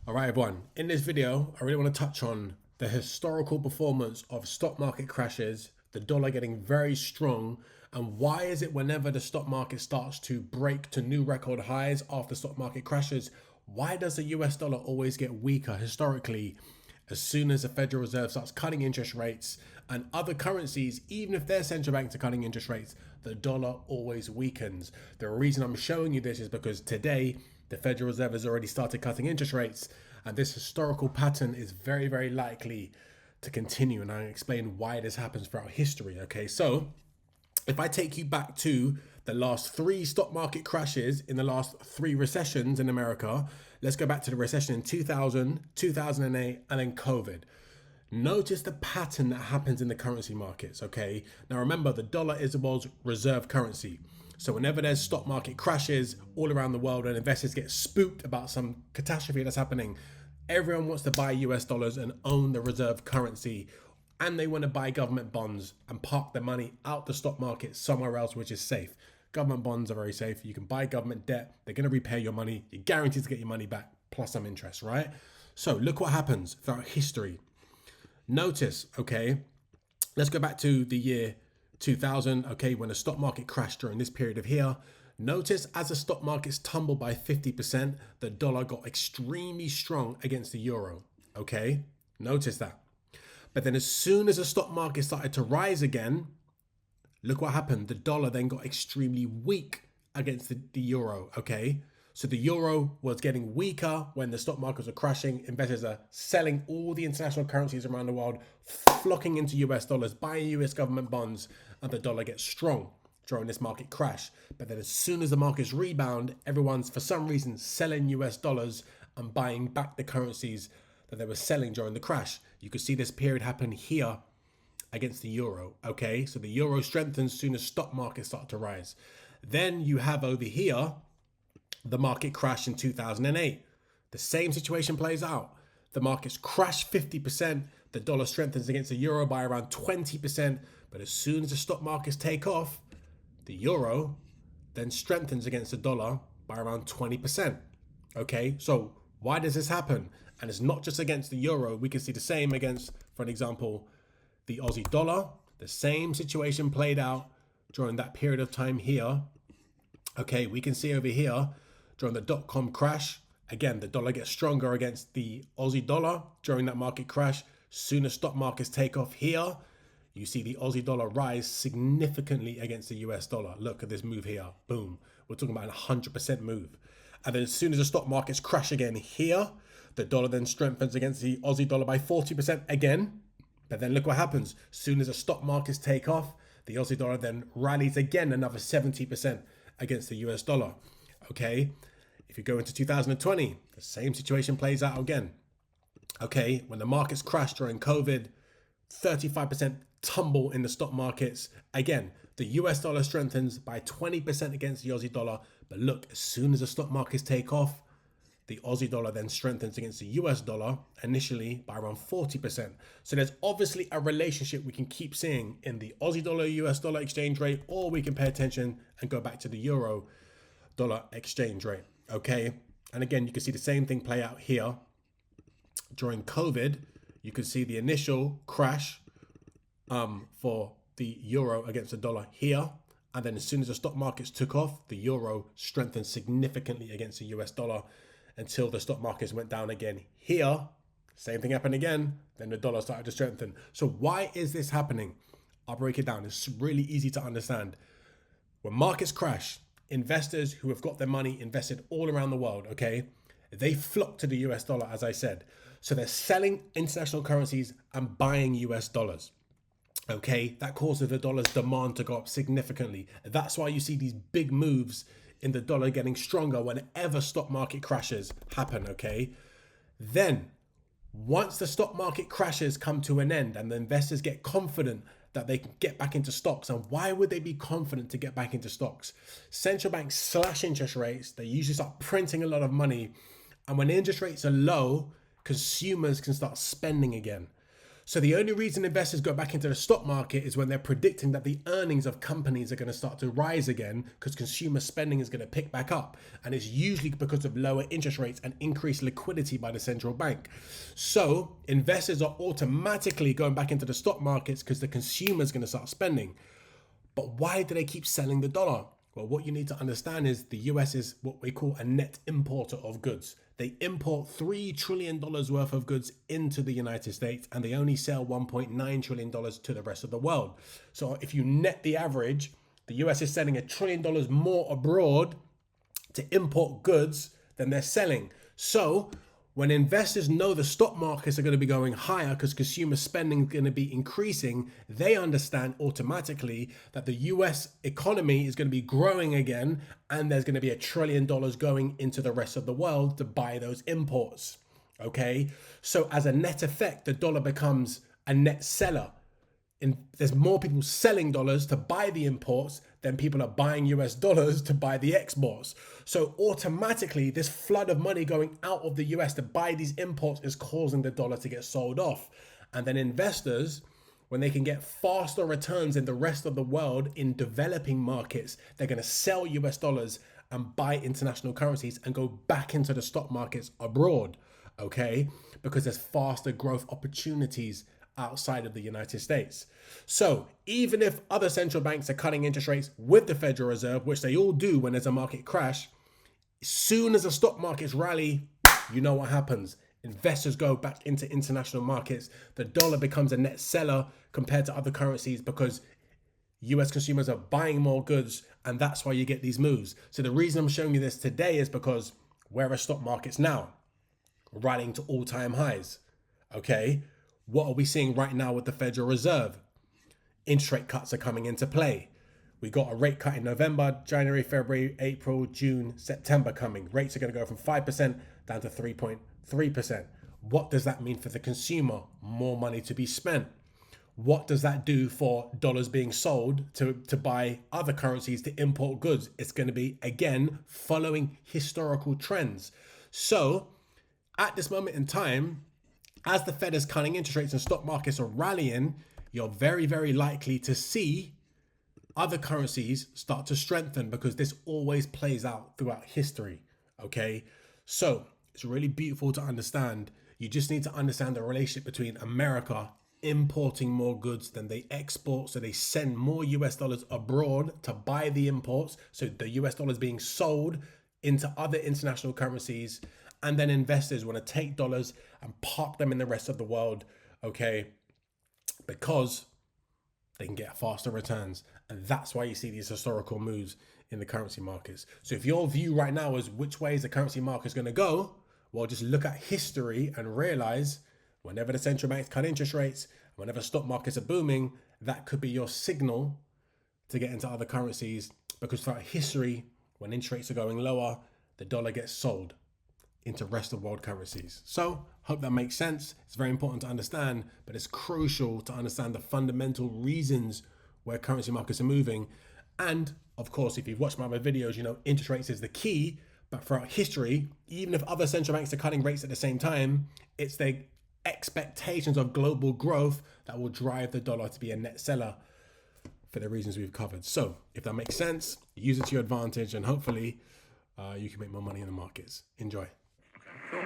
All right, everyone. In this video, I really want to touch on the historical performance of stock market crashes, the dollar getting very strong, and why is it whenever the stock market starts to break to new record highs after stock market crashes, why does the US dollar always get weaker historically as soon as the Federal Reserve starts cutting interest rates and other currencies, even if their central banks are cutting interest rates, the dollar always weakens. The reason I'm showing you this is because today the Federal Reserve has already started cutting interest rates, and this historical pattern is very, very likely to continue. And I'll explain why this happens throughout history. Okay, so if I take you back to the last three stock market crashes in the last three recessions in America, let's go back to the recession in 2000, 2008, and then COVID. Notice the pattern that happens in the currency markets, okay? Now remember, the dollar is the world's reserve currency. So whenever there's stock market crashes all around the world and investors get spooked about some catastrophe that's happening, everyone wants to buy US dollars and own the reserve currency. And they want to buy government bonds and park their money out the stock market somewhere else, which is safe. Government bonds are very safe. You can buy government debt. They're going to repay your money. You're guaranteed to get your money back plus some interest, right? So look what happens throughout history. Notice, okay, let's go back to the year 2000, okay, when the stock market crashed during this period of here. Notice as the stock markets tumbled by 50%, the dollar got extremely strong against the euro, okay? Notice that. But then as soon as the stock market started to rise again, look what happened. The dollar then got extremely weak against the euro, okay? So the euro was getting weaker when the stock markets are crashing. Investors are selling all the international currencies around the world, flocking into US dollars, buying US government bonds, and the dollar gets strong during this market crash. But then as soon as the markets rebound, everyone's for some reason selling US dollars and buying back the currencies that they were selling during the crash. You could see this period happen here against the euro, okay? So the euro strengthens as soon as stock markets start to rise. Then you have over here the market crash in 2008. The same situation plays out. The markets crash 50%, the dollar strengthens against the euro by around 20%, but as soon as the stock markets take off, the euro then strengthens against the dollar by around 20%. Okay, so why does this happen? And it's not just against the euro. We can see the same against, for an example, the Aussie dollar. The same situation played out during that period of time here. Okay, we can see over here during the dot-com crash. Again, the dollar gets stronger against the Aussie dollar during that market crash. Soon as stock markets take off here, you see the Aussie dollar rise significantly against the US dollar. Look at this move here. Boom. We're talking about a 100% move. And then as soon as the stock markets crash again here, the dollar then strengthens against the Aussie dollar by 40% again. But then look what happens. As soon as the stock markets take off, the Aussie dollar then rallies again another 70% against the US dollar. Okay, if you go into 2020, the same situation plays out again. Okay, when the markets crashed during COVID, 35% tumble in the stock markets. Again, the US dollar strengthens by 20% against the Aussie dollar. But look, as soon as the stock markets take off, the Aussie dollar then strengthens against the US dollar initially by around 40%. So there's obviously a relationship we can keep seeing in the Aussie dollar US dollar exchange rate, or we can pay attention and go back to the euro dollar exchange rate. Okay. And again, you can see the same thing play out here during COVID. You can see the initial crash for the euro against the dollar here. And then as soon as the stock markets took off, the euro strengthened significantly against the US dollar until the stock markets went down again here. Same thing happened again. Then the dollar started to strengthen. So why is this happening? I'll break it down. It's really easy to understand. When markets crash, investors who have got their money invested all around the world, okay, they flock to the US dollar, as I said. So they're selling international currencies and buying US dollars. Okay, that causes the dollar's demand to go up significantly. That's why you see these big moves in the dollar getting stronger whenever stock market crashes happen, okay? Then, once the stock market crashes come to an end and the investors get confident that they can get back into stocks, and why would they be confident to get back into stocks? Central banks slash interest rates, they usually start printing a lot of money, and when interest rates are low, consumers can start spending again. So the only reason investors go back into the stock market is when they're predicting that the earnings of companies are going to start to rise again because consumer spending is going to pick back up. And it's usually because of lower interest rates and increased liquidity by the central bank. So investors are automatically going back into the stock markets because the consumer is going to start spending. But why do they keep selling the dollar? Well, what you need to understand is the US is what we call a net importer of goods. They import $3 trillion worth of goods into the United States, and they only sell $1.9 trillion to the rest of the world. So if you net the average, the US is selling $1 trillion more abroad to import goods than they're selling. So when investors know the stock markets are going to be going higher because consumer spending is going to be increasing, they understand automatically that the US economy is going to be growing again, and there's going to be $1 trillion going into the rest of the world to buy those imports. Okay, so as a net effect, the dollar becomes a net seller. There's more people selling dollars to buy the imports than people are buying US dollars to buy the exports. So automatically, this flood of money going out of the US to buy these imports is causing the dollar to get sold off. And then investors, when they can get faster returns in the rest of the world in developing markets, they're going to sell US dollars and buy international currencies and go back into the stock markets abroad, okay? Because there's faster growth opportunities outside of the United States. So even if other central banks are cutting interest rates with the Federal Reserve, which they all do when there's a market crash, as soon as the stock markets rally, you know what happens. Investors go back into international markets. The dollar becomes a net seller compared to other currencies because US consumers are buying more goods, and that's why you get these moves. So the reason I'm showing you this today is because where are stock markets now? Rallying to all-time highs. Okay? What are we seeing right now with the Federal Reserve? Interest rate cuts are coming into play. We got a rate cut in November, January, February, April, June, September coming. Rates are going to go from 5% down to 3.3%. What does that mean for the consumer? More money to be spent. What does that do for dollars being sold to buy other currencies to import goods? It's going to be, again, following historical trends. So at this moment in time, as the Fed is cutting interest rates and stock markets are rallying, you're very, very likely to see other currencies start to strengthen because this always plays out throughout history, okay? So it's really beautiful to understand. You just need to understand the relationship between America importing more goods than they export. So they send more US dollars abroad to buy the imports. So the US dollars being sold into other international currencies. And then investors want to take dollars and park them in the rest of the world, okay, because they can get faster returns. And that's why you see these historical moves in the currency markets. So if your view right now is which way is the currency market is going to go, well, just look at history and realize whenever the central banks cut interest rates, whenever stock markets are booming, that could be your signal to get into other currencies, because throughout history, when interest rates are going lower, the dollar gets sold into rest of world currencies. So hope that makes sense. It's very important to understand, but it's crucial to understand the fundamental reasons where currency markets are moving. And of course, if you've watched my other videos, you know interest rates is the key. But throughout history, even if other central banks are cutting rates at the same time, it's the expectations of global growth that will drive the dollar to be a net seller for the reasons we've covered. So if that makes sense, use it to your advantage, and hopefully you can make more money in the markets. Enjoy. Cool.